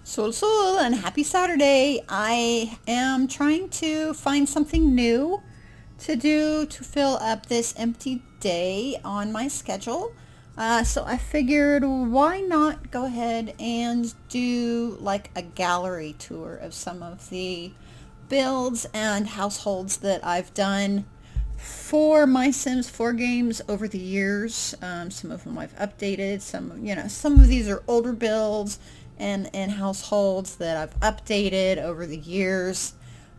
Sol and happy Saturday. I am trying to find something new to do to fill up this empty day on my schedule. So I figured why not go ahead and do like a gallery tour of some of the builds and households that I've done for my Sims 4 games over the years. Some of them I've updated. Some of these are older builds and households that I've updated over the years.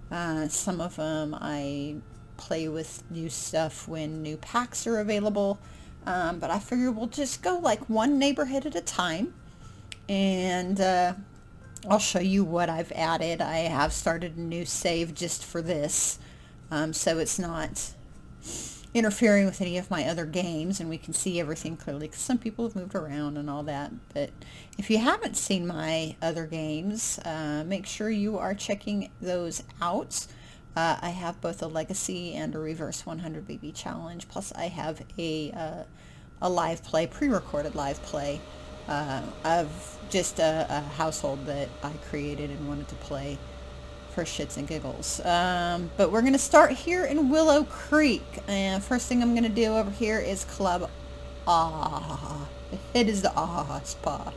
Some of them I play with new stuff when new packs are available. But I figure we'll just go like one neighborhood at a time, and I'll show you what I've added. I have started a new save just for this, so it's not interfering with any of my other games, and we can see everything clearly because some people have moved around and all that. But if you haven't seen my other games, make sure you are checking those out. I have both a legacy and a reverse 100 BB challenge, plus I have a live play, pre-recorded live play of just a household that I created and wanted to play for shits and giggles. But we're going to start here in Willow Creek. And first thing I'm going to do over here is Club Ah. It is the Ah Spa.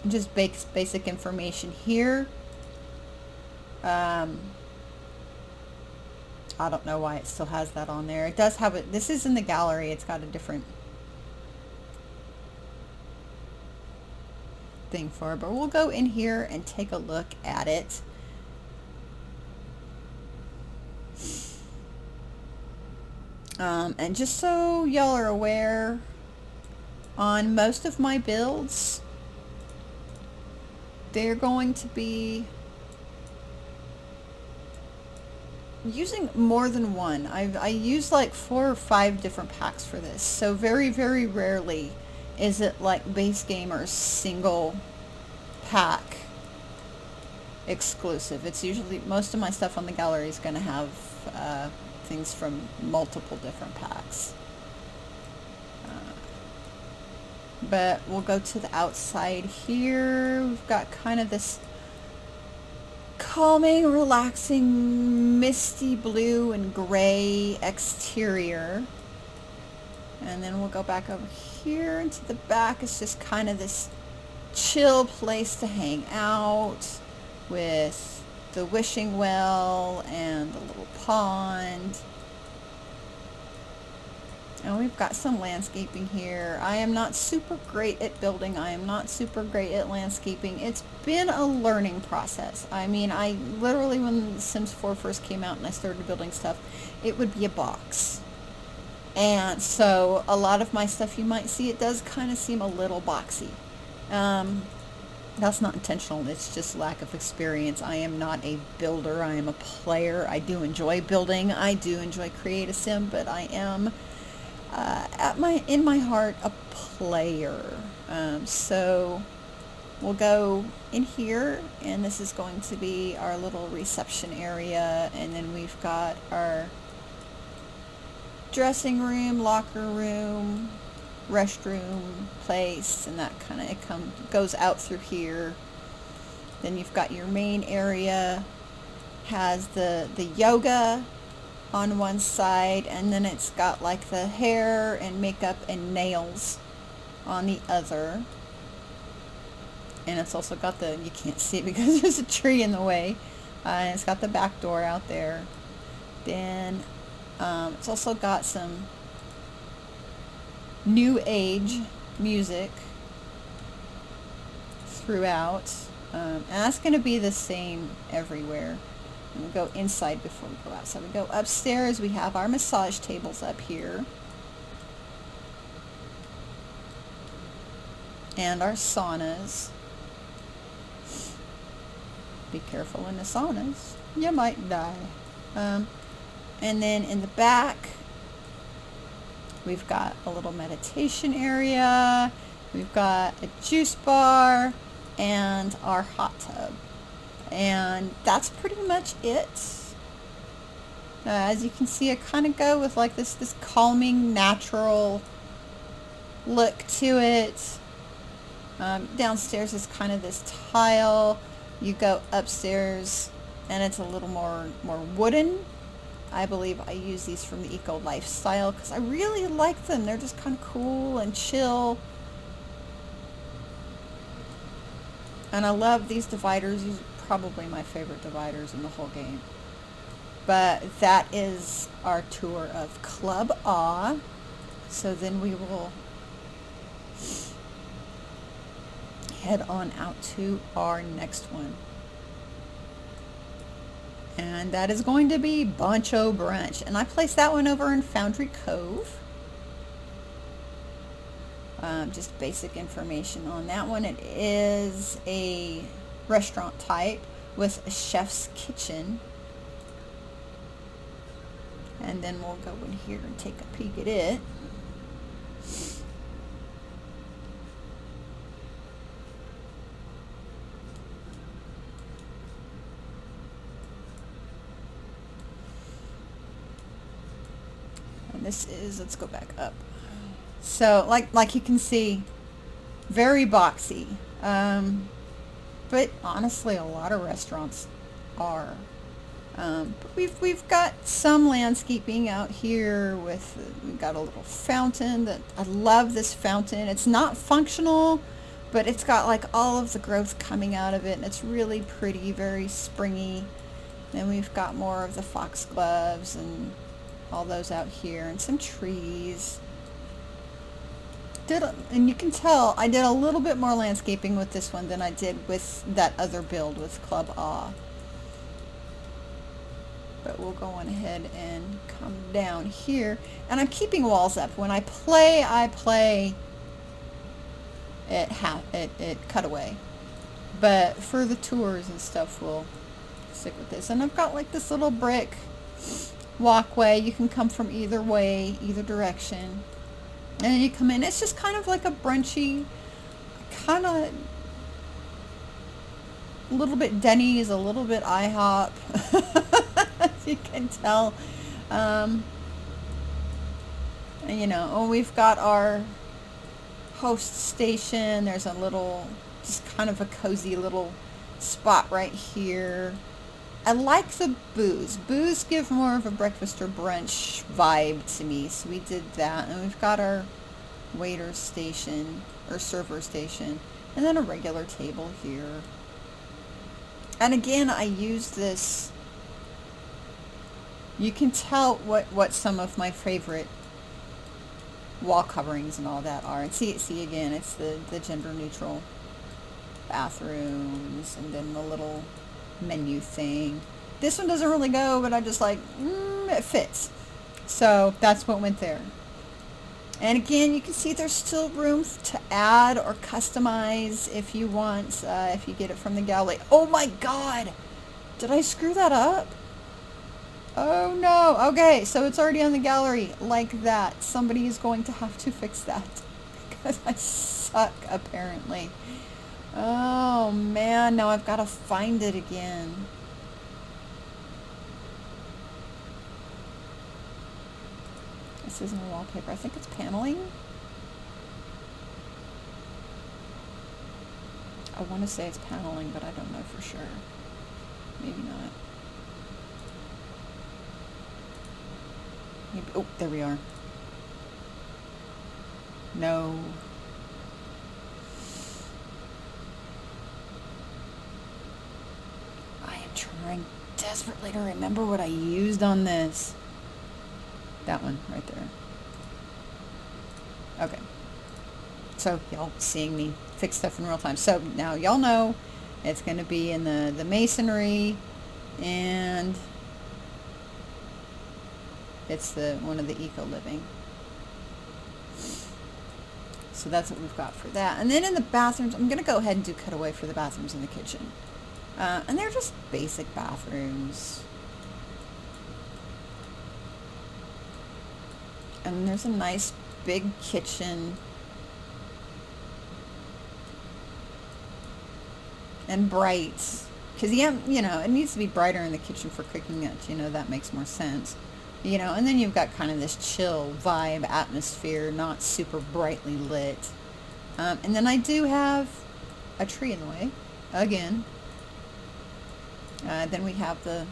Just basic information here. I don't know why it still has that on there. It does have it. This is in the gallery. It's got a different thing for it. But we'll go in here and take a look at it. And just so y'all are aware, on most of my builds, they're going to be using more than one. I use like 4 or 5 different packs for this. So very, very rarely is it like Base Gamer's single pack exclusive. It's usually, most of my stuff on the gallery is going to have things from multiple different packs. But we'll go to the outside here. We've got kind of this calming, relaxing, misty blue and gray exterior. And then we'll go back over here into the back. It's just kind of this chill place to hang out with the wishing well and the little pond. And we've got some landscaping here. I am not super great at building. I am not super great at landscaping. It's been a learning process. I mean, I literally, when The Sims 4 first came out and I started building stuff, it would be a box. And so a lot of my stuff you might see, it does kind of seem a little boxy. That's not intentional. It's just lack of experience. I am not a builder. I am a player. I do enjoy building. I do enjoy create a sim, but I am in my heart a player. So we'll go in here, and this is going to be our little reception area, and then we've got our dressing room, locker room, restroom place, and that kind of goes out through here. Then you've got your main area, has the yoga on one side, and then it's got like the hair and makeup and nails on the other. And it's also got you can't see it because there's a tree in the way, and it's got the back door out there. Then it's also got some new age music throughout, and that's going to be the same everywhere. And we go inside before we go outside. We go upstairs. We have our massage tables up here, and our saunas. Be careful in the saunas, you might die. And then in the back, we've got a little meditation area. We've got a juice bar and our hot tub. And that's pretty much it. As you can see, I kind of go with like this calming, natural look to it. Downstairs is kind of this tile. You go upstairs and it's a little more wooden. I believe I use these from the Eco Lifestyle because I really like them. They're just kind of cool and chill. And I love these dividers. These are probably my favorite dividers in the whole game. But that is our tour of Club A. So then we will head on out to our next one. And that is going to be Boncho Brunch. And I placed that one over in Foundry Cove. Just basic information on that one. It is a restaurant type with a chef's kitchen. And then we'll go in here and take a peek at it. And this is, let's go back up. So like you can see, very boxy. But honestly, a lot of restaurants are. But we've got some landscaping out here with, we've got a little fountain that, I love this fountain. It's not functional, but it's got like all of the growth coming out of it, and it's really pretty, very springy. Then we've got more of the foxgloves and all those out here, and some trees. And you can tell I did a little bit more landscaping with this one than I did with that other build with Club A. But we'll go on ahead and come down here. And I'm keeping walls up. When I play it cutaway. But for the tours and stuff, we'll stick with this. And I've got like this little brick walkway. You can come from either way, either direction. And then you come in. It's just kind of like a brunchy, kind of a little bit Denny's, a little bit IHOP. As you can tell. And, you know, we've got our host station. There's a little, just kind of a cozy little spot right here. I like the booths. Booths give more of a breakfast or brunch vibe to me, so we did that. And we've got our waiter station, or server station, and then a regular table here. And again, I use this, you can tell what some of my favorite wall coverings and all that are. And see again, it's the gender neutral bathrooms, and then the little menu thing. This one doesn't really go, but I just like, it fits. So that's what went there. And again, you can see there's still room to add or customize if you want, if you get it from the gallery. Oh my God! Did I screw that up? Oh no! Okay, so it's already on the gallery like that. Somebody is going to have to fix that because I suck apparently. Oh man, now I've got to find it again. This isn't a wallpaper. I think it's paneling. I want to say it's paneling, but I don't know for sure. Maybe not. Maybe, oh, there we are. No. Trying desperately to remember what I used on this. That one right there. Okay. So y'all seeing me fix stuff in real time. So now y'all know it's going to be in the masonry, and it's one of the eco living. So that's what we've got for that. And then in the bathrooms, I'm going to go ahead and do cutaway for the bathrooms in the kitchen. And they're just basic bathrooms. And there's a nice big kitchen. And bright. Because, you know, it needs to be brighter in the kitchen for cooking it. You know, that makes more sense. You know, and then you've got kind of this chill vibe, atmosphere, not super brightly lit. And then I do have a tree in the way, again. Then we have the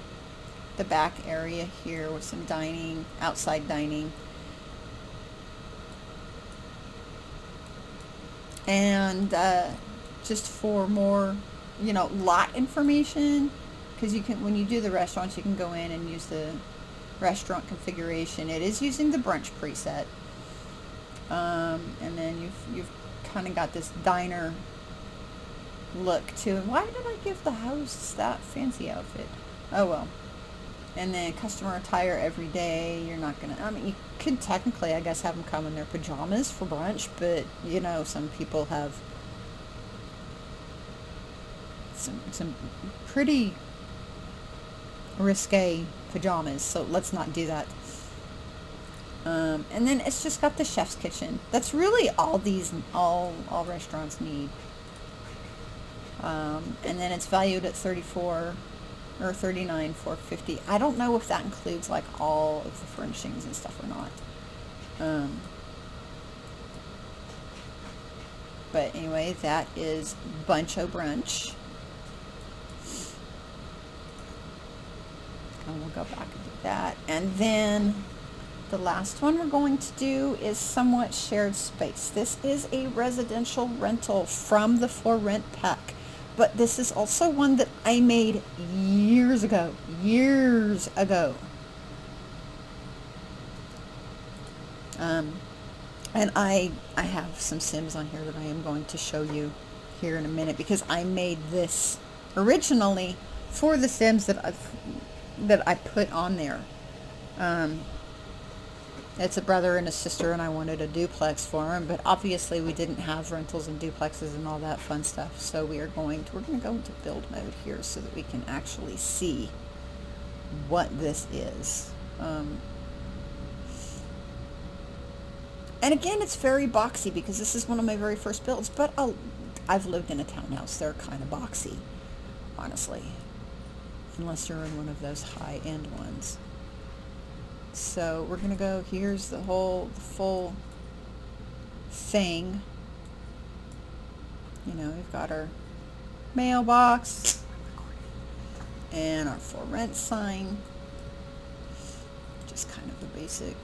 back area here with some dining, outside dining. And just for more, lot information, because you can, when you do the restaurants, you can go in and use the restaurant configuration. It is using the brunch preset. And then you've kind of got this diner look to it. Why did I give the house that fancy outfit? Oh well. And then customer attire every day. You're not gonna, I mean, you could technically, I guess, have them come in their pajamas for brunch, but some people have some pretty risque pajamas, so let's not do that. And then it's just got the chef's kitchen. That's really all all restaurants need. And then it's valued at $34 or $39,450. I don't know if that includes like all of the furnishings and stuff or not. But anyway, that is Buncho Brunch. And we'll go back and do that. And then the last one we're going to do is somewhat shared space. This is a residential rental from the For Rent pack. But this is also one that I made years ago. And I have some Sims on here that I am going to show you here in a minute, because I made this originally for the Sims that I put on there. It's a brother and a sister, and I wanted a duplex for them, but obviously we didn't have rentals and duplexes and all that fun stuff. So we're going to go into build mode here so that we can actually see what this is. And again, it's very boxy because this is one of my very first builds, but I've lived in a townhouse. They're kind of boxy, honestly, unless you're in one of those high-end ones. So we're going to go, here's the full thing. We've got our mailbox and our For Rent sign. Just kind of a basic.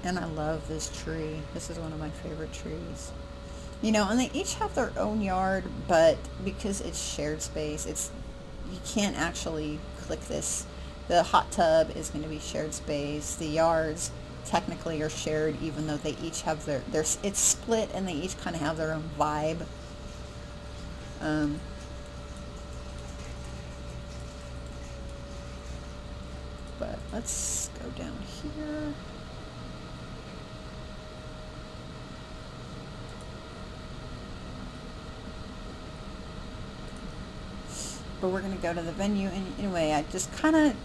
And I love this tree. This is one of my favorite trees. And they each have their own yard, but because it's shared space, you can't actually click this. The hot tub is going to be shared space. The yards technically are shared, even though they each have it's split, and they each kind of have their own vibe. But let's go down here. But we're going to go to the venue, and anyway, I just kind of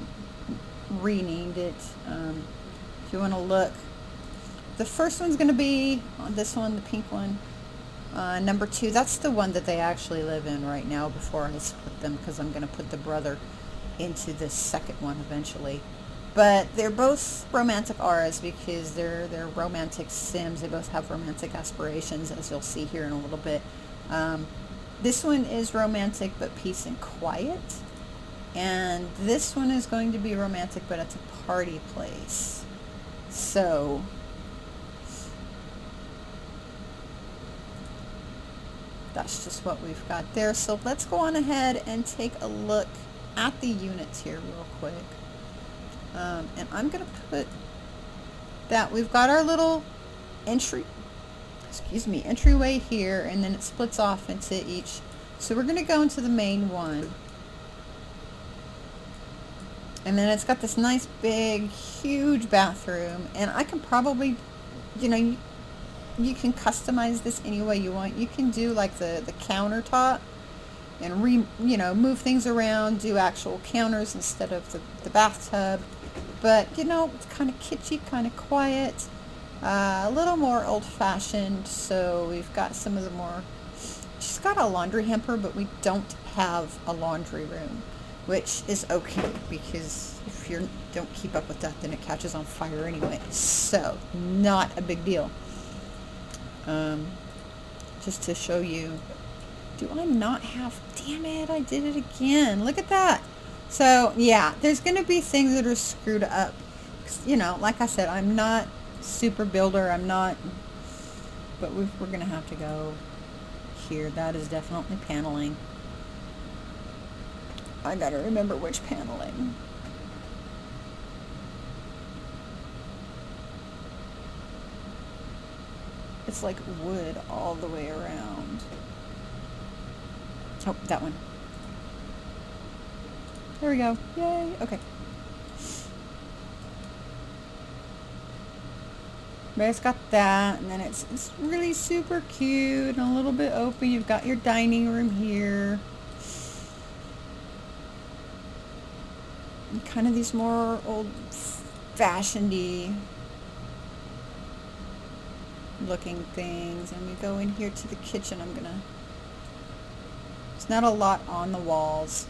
renamed it. If you want to look, the first one's going to be this one, the pink one. Number 2, that's the one that they actually live in right now before I split them, because I'm going to put the brother into this second one eventually. But they're both romantic auras because they're romantic Sims. They both have romantic aspirations, as you'll see here in a little bit. This one is romantic but peace and quiet. And this one is going to be romantic, but it's a party place. So that's just what we've got there. So let's go on ahead and take a look at the units here real quick. And I'm going to put that we've got our little entryway here, and then it splits off into each. So we're going to go into the main one, and then it's got this nice big huge bathroom, and I can probably, you can customize this any way you want. You can do like the countertop and move things around, do actual counters instead of the bathtub. But it's kind of kitschy, kind of quiet. A little more old-fashioned, so we've got some of the more. She's got a laundry hamper, but we don't have a laundry room. which is okay because if you don't keep up with that, then it catches on fire anyway. So not a big deal. Just to show you, do I not have, damn it, I did it again. Look at that. So yeah, there's going to be things that are screwed up. You know, like I said, I'm not super builder. I'm not, but we're going to have to go here. That is definitely paneling. I got to remember which paneling. It's like wood all the way around. Oh, that one. There we go. Yay. Okay. But it's got that, and then it's really super cute and a little bit open. You've got your dining room here. And kind of these more old-fashioned-y looking things. And we go in here to the kitchen. It's not a lot on the walls,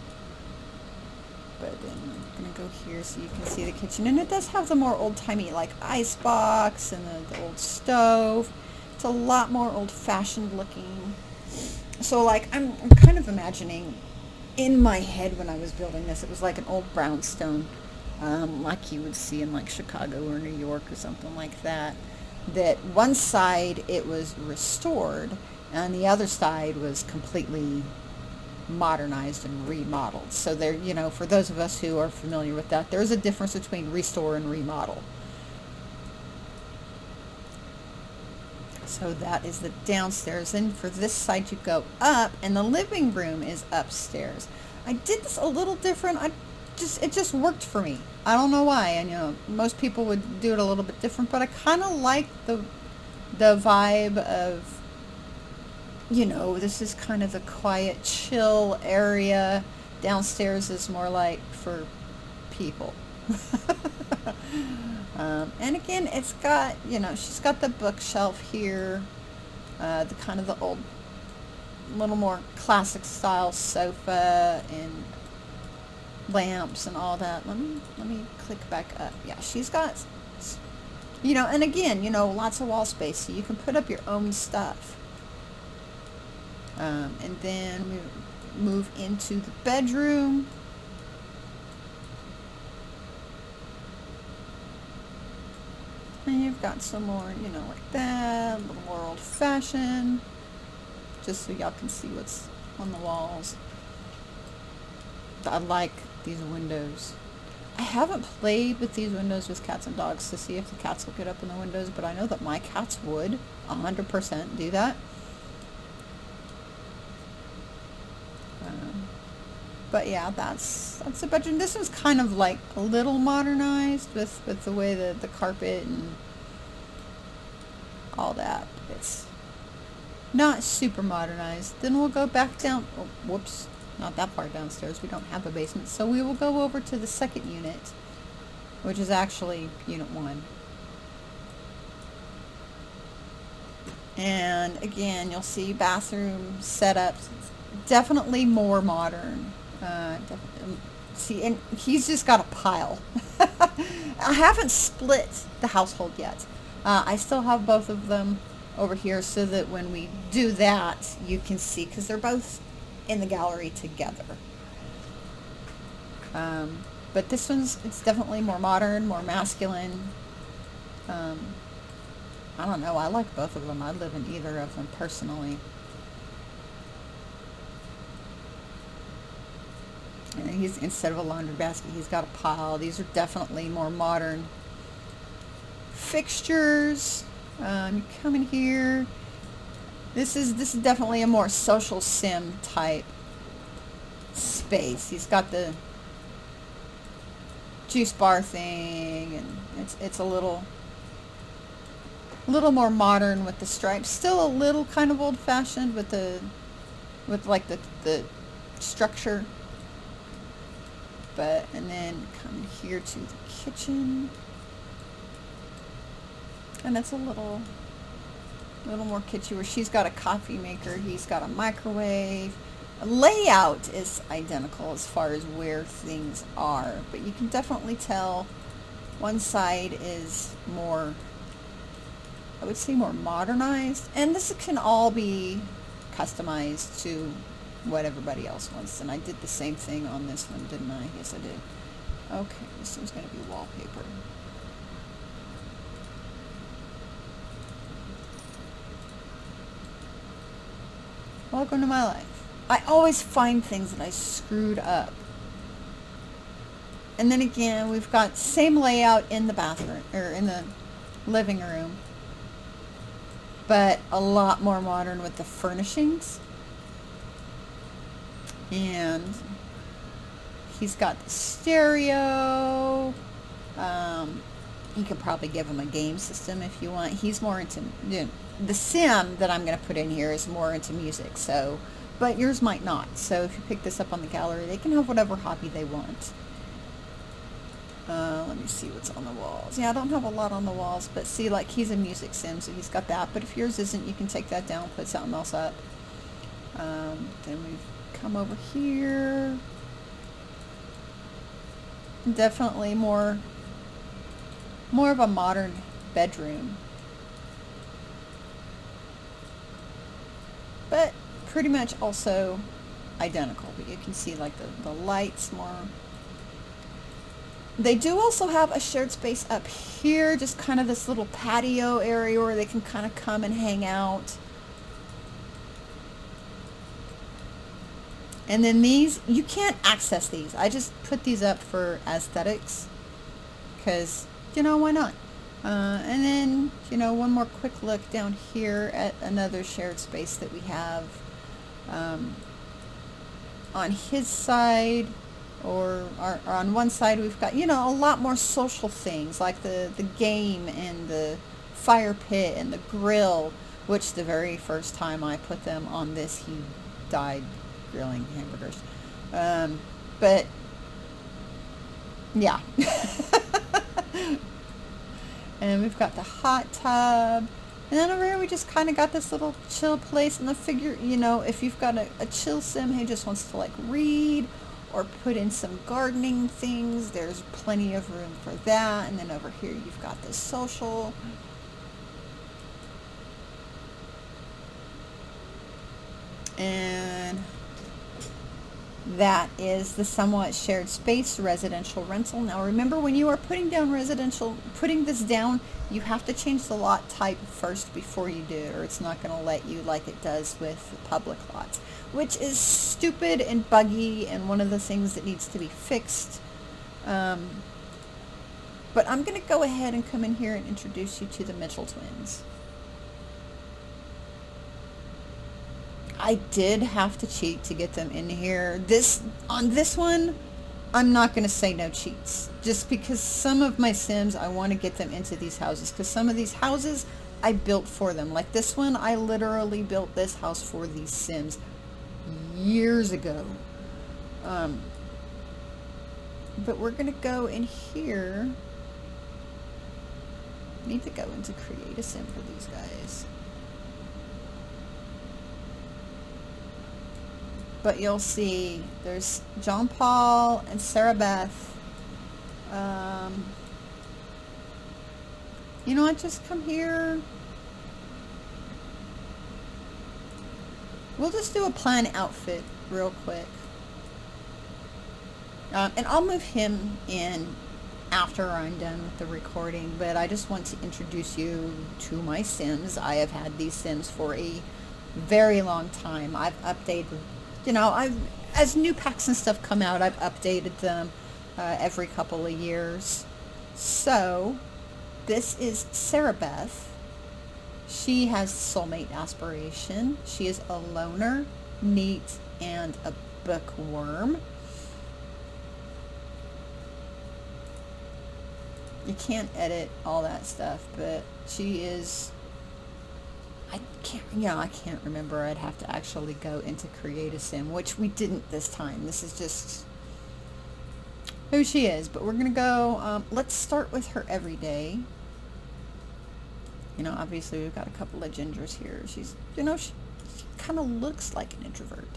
but then I'm going to go here so you can see the kitchen. And it does have the more old-timey, like, ice box and the old stove. It's a lot more old-fashioned looking. So, like, I'm kind of imagining in my head when I was building this, it was like an old brownstone, like you would see in, like, Chicago or New York or something like that. That one side it was restored and the other side was completely modernized and remodeled. So there, you know, for those of us who are familiar with that, there's a difference between restore and remodel. So that is the downstairs. And for this side you go up, and the living room is upstairs. I did this a little different. It just worked for me. I don't know why. And you know, most people would do it a little bit different, but I kind of like the vibe of, you know, this is kind of the quiet, chill area. Downstairs is more like for people. And again, it's got, you know, she's got the bookshelf here, the kind of the old, little more classic style sofa and lamps and all that. Let me click back up. Yeah, she's got, you know, and again, you know, lots of wall space, so you can put up your own stuff. And then we move into the bedroom. And you've got some more, you know, like that, a little more old-fashioned, just so y'all can see what's on the walls. I like these windows. I haven't played with these windows with cats and dogs to see if the cats will get up in the windows, but I know that my cats would 100% do that. But yeah, that's the bedroom. This was kind of like a little modernized with the way the carpet and all that. It's not super modernized. Then we'll go back down. Oh, whoops, not that far downstairs. We don't have a basement. So we will go over to the second unit, which is actually unit 1. And again, you'll see bathroom setups. Definitely more modern. See, and he's just got a pile. I haven't split the household yet. I still have both of them over here so that when we do that, you can see, because they're both in the gallery together. But this one's, it's definitely more modern, more masculine. I don't know, I like both of them. I live in either of them personally. And he's, instead of a laundry basket, he's got a pile. These are definitely more modern fixtures. You come in here. This is definitely a more social sim type space. He's got the juice bar thing, and it's a little more modern with the stripes. Still a little kind of old-fashioned with like the structure. But, and then come here to the kitchen, and it's a little more kitschy, where she's got a coffee maker, he's got a microwave, Layout is identical as far as where things are, but you can definitely tell one side is more, I would say, more modernized, and this can all be customized to what everybody else wants. And I did the same thing on this one, didn't I? Yes, I did. Okay, this one's going to be wallpaper. Welcome to my life. I always find things that I screwed up. And then again, we've got same layout in the bathroom, or in the living room, but a lot more modern with the furnishings. And he's got the stereo. You could probably give him a game system if you want. He's more into, the sim that I'm going to put in here is more into music, so, but yours might not. So if you pick this up on the gallery, they can have whatever hobby they want. Let me see what's on the walls. Yeah, I don't have a lot on the walls, but see, like, he's a music sim, so he's got that. But if yours isn't, you can take that down, put something else up. Then we've come over here. Definitely more of a modern bedroom. But pretty much also identical. But you can see, like, the lights more. They do also have a shared space up here, just kind of this little patio area where they can kind of come and hang out. And then these, you can't access these. I just put these up for aesthetics because, why not? And then, one more quick look down here at another shared space that we have on his side. Or on one side we've got, a lot more social things like the game and the fire pit and the grill, which the very first time I put them on this, he died grilling hamburgers. But yeah. And we've got the hot tub. And then over here we just kind of got this little chill place, and the figure, if you've got a chill sim who just wants to, like, read or put in some gardening things, there's plenty of room for that. And then over here you've got this social. And that is the somewhat shared space residential rental. Now remember, when you are putting this down, you have to change the lot type first before you do it, or it's not going to let you like it does with the public lots, which is stupid and buggy and one of the things that needs to be fixed. But I'm going to go ahead and come in here and introduce you to the Mitchell twins. I did have to cheat to get them in here. On this one, I'm not going to say no cheats. Just because some of my Sims, I want to get them into these houses. Because some of these houses, I built for them. Like this one, I literally built this house for these Sims years ago. But we're going to go in here. Need to go into create a Sim for these guys. But you'll see there's John Paul and Sarah Beth. You know what? Just come here. We'll just do a plain outfit real quick. And I'll move him in after I'm done with the recording. But I just want to introduce you to my Sims. I have had these Sims for a very long time. I've updated, as new packs and stuff come out, I've updated them every couple of years. So this is Sarah Beth. She has soulmate aspiration. She is a loner, neat, and a bookworm. You can't edit all that stuff, but she is, I can't remember. I'd have to actually go into create a Sim, which we didn't this time. This is just who she is. But we're going to go, let's start with her everyday. Obviously we've got a couple of gingers here. She's, she kind of looks like an introvert.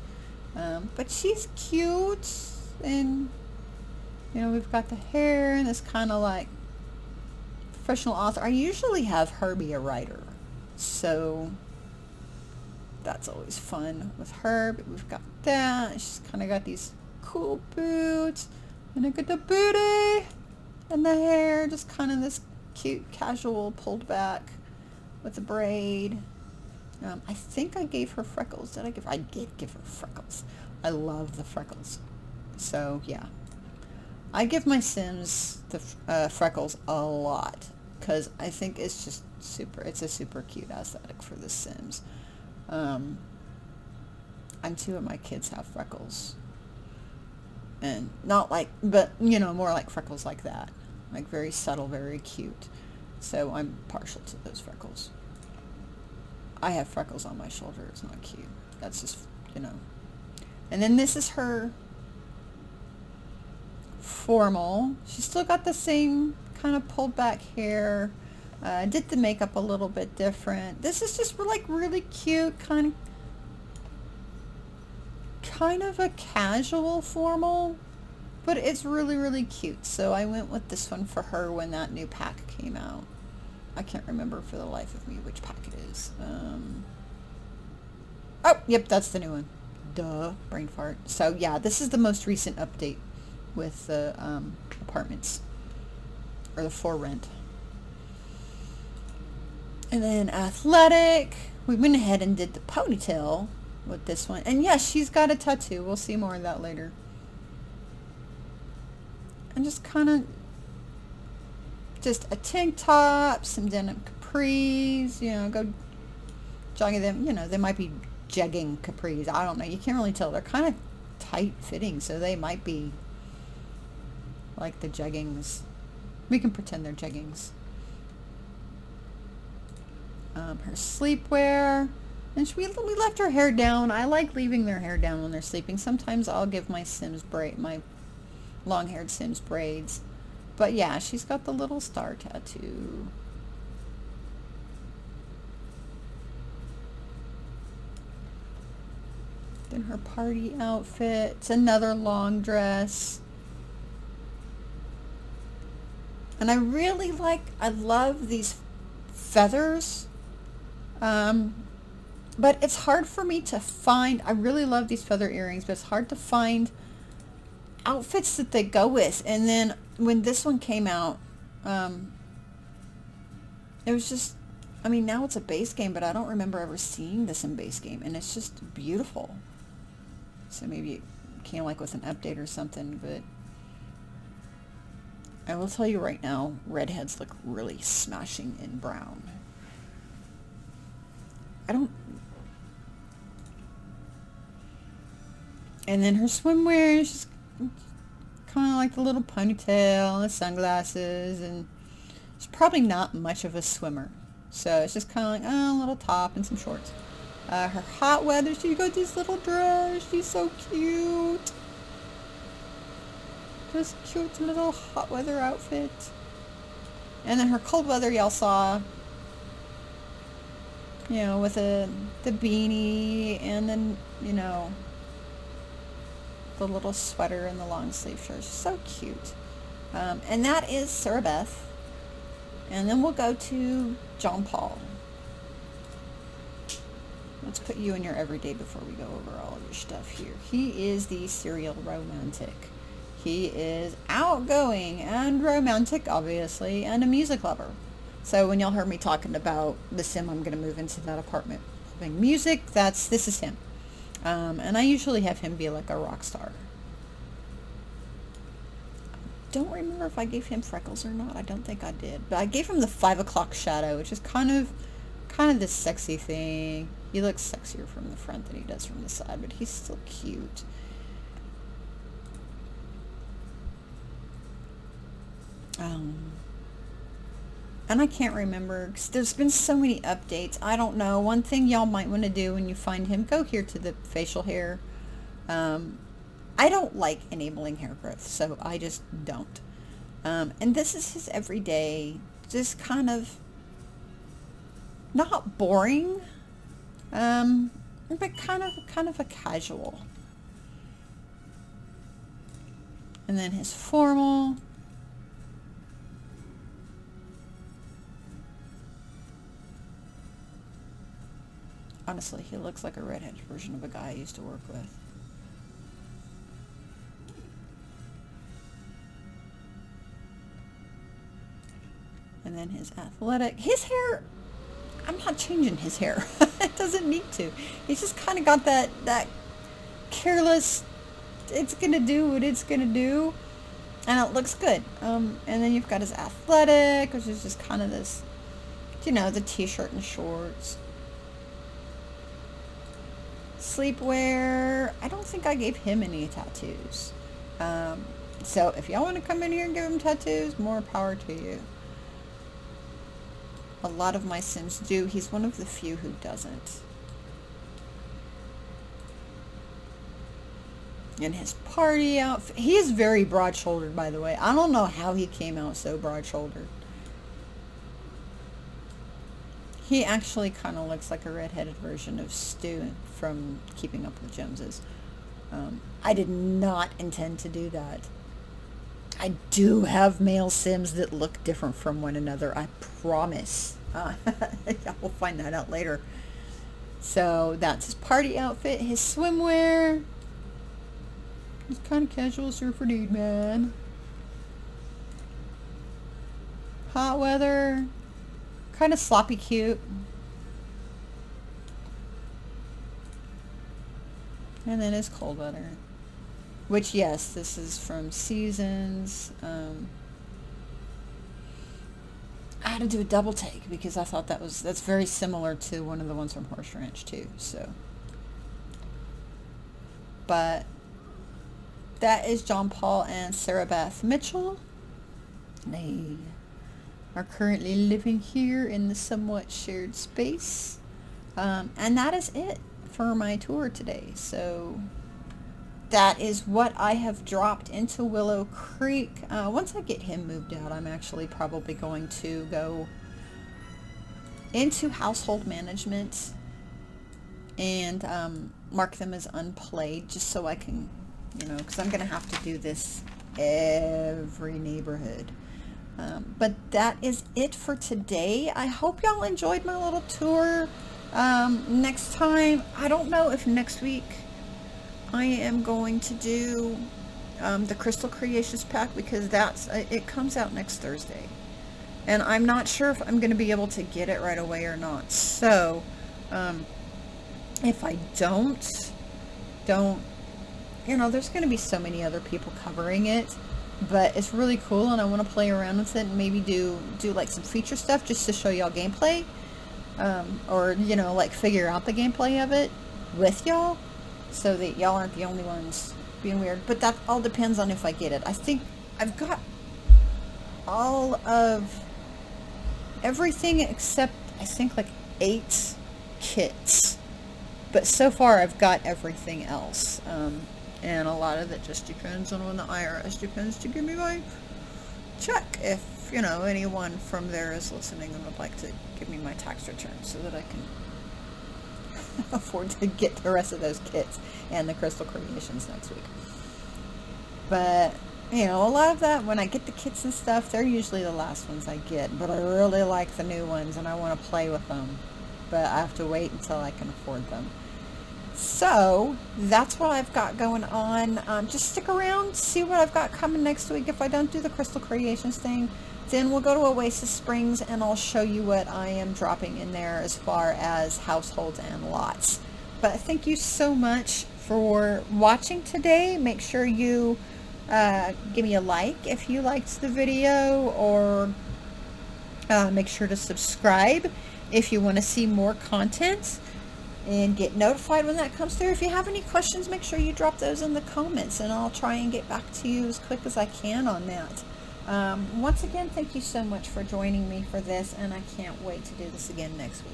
But she's cute, and you know, we've got the hair and this kind of like professional author. I usually have her be a writer, so that's always fun with her. But we've got that. She's kind of got these cool boots, and I got the booty and the hair, just kind of this cute casual pulled back with a braid. I think I gave her freckles. I did give her freckles. I love the freckles. So yeah, I give my Sims the freckles a lot because I think it's just it's a super cute aesthetic for the Sims. And 2 of my kids have freckles, and not like, but you know, more like freckles like that, like very subtle, very cute. So I'm partial to those freckles. I have freckles on my shoulder. It's not cute. That's just, you know. And then this is her formal. She's still got the same kind of pulled back hair. Did the makeup a little bit different. This is just like really cute, kind of a casual formal, but it's really, really cute. So I went with this one for her when that new pack came out. I can't remember for the life of me which pack it is. Oh, yep, that's the new one. Duh, brain fart. So yeah, this is the most recent update with the apartments, or the for rent. And then athletic, we went ahead and did the ponytail with this one. And yes, she's got a tattoo. We'll see more of that later. And just kind of just a tank top, some denim capris, you know, go jogging them. You know, they might be jegging capris. I don't know. You can't really tell. They're kind of tight fitting, so they might be like the jeggings. We can pretend they're jeggings. Her sleepwear, and we left her hair down. I like leaving their hair down when they're sleeping. Sometimes I'll give my Sims my long-haired Sims braids. But yeah, she's got the little star tattoo. Then her party outfit. It's another long dress. And I love these feathers. But it's hard for me to find. I really love these feather earrings, but it's hard to find outfits that they go with. And then when this one came out, it was just, I mean, now it's a base game, but I don't remember ever seeing this in base game, and it's just beautiful. So maybe it came like with an update or something, but I will tell you right now, redheads look really smashing in brown. And then her swimwear, she's kind of like the little ponytail and the sunglasses, and she's probably not much of a swimmer. So it's just kind of like, a little top and some shorts. Her hot weather, she got this little dress. She's so cute. Just cute little hot weather outfit. And then her cold weather, y'all saw, you know, with the beanie, and then, you know, the little sweater and the long sleeve shirt. She's so cute. And that is Sarah Beth. And then we'll go to John Paul. Let's put you in your everyday before we go over all of your stuff here. He is the serial romantic. He is outgoing and romantic, obviously, and a music lover. So when y'all heard me talking about the sim, I'm going to move into that apartment. Playing music, this is him. And I usually have him be like a rock star. Don't remember if I gave him freckles or not. I don't think I did. But I gave him the 5 o'clock shadow, which is kind of this sexy thing. He looks sexier from the front than he does from the side, but he's still cute. And I can't remember, because there's been so many updates. I don't know. One thing y'all might want to do when you find him, go here to the facial hair. I don't like enabling hair growth, so I just don't. And this is his everyday, just kind of not boring, but kind of a casual And then his formal. Honestly, he looks like a redheaded version of a guy I used to work with. And then his athletic. His hair, I'm not changing his hair. It doesn't need to. He's just kind of got that careless, it's going to do what it's going to do. And it looks good. And then you've got his athletic, which is just kind of this, you know, the t-shirt and shorts. Sleepwear. I don't think I gave him any tattoos. So if y'all want to come in here and give him tattoos, more power to you. A lot of my Sims do. He's one of the few who doesn't. And his party outfit. He is very broad-shouldered, by the way. I don't know how he came out so broad-shouldered. He actually kind of looks like a redheaded version of Stu from Keeping Up with the Joneses. I did not intend to do that. I do have male Sims that look different from one another, I promise. We'll find that out later. So that's his party outfit, his swimwear. He's kind of casual surfer dude, man. Hot weather. Kind of sloppy cute. And then his cold weather. Which, yes, this is from Seasons. I had to do a double take because I thought that's very similar to one of the ones from Horse Ranch too. So, but that is John Paul and Sarah Beth Mitchell. They are currently living here in the somewhat shared space. And that is it for my tour today. So that is what I have dropped into Willow Creek. Once I get him moved out, I'm actually probably going to go into household management and mark them as unplayed, just so I can, you know, because I'm going to have to do this every neighborhood. But that is it for today. I hope y'all enjoyed my little tour. Next time, I don't know if next week I am going to do the Crystal Creations pack, because it comes out next Thursday. And I'm not sure if I'm going to be able to get it right away or not. So, if I don't, you know, there's going to be so many other people covering it. But it's really cool, and I want to play around with it and maybe do like some feature stuff just to show y'all gameplay. Or, you know, like figure out the gameplay of it with y'all, so that y'all aren't the only ones being weird. But that all depends on if I get it. I think I've got all of everything except, I think, like 8 kits. But so far I've got everything else. And a lot of it just depends on when the IRS depends to give me my check. If, you know, anyone from there is listening and would like to give me my tax return so that I can afford to get the rest of those kits and the Crystal Creations next week. But, you know, a lot of that, when I get the kits and stuff, they're usually the last ones I get. But I really like the new ones and I want to play with them. But I have to wait until I can afford them. So, that's what I've got going on. Just stick around, see what I've got coming next week. If I don't do the Crystal Creations thing, then we'll go to Oasis Springs and I'll show you what I am dropping in there as far as households and lots. But thank you so much for watching today. Make sure you give me a like if you liked the video, or make sure to subscribe if you want to see more content and get notified when that comes through. If you have any questions, make sure you drop those in the comments and I'll try and get back to you as quick as I can on that. Once again, thank you so much for joining me for this, and I can't wait to do this again next week.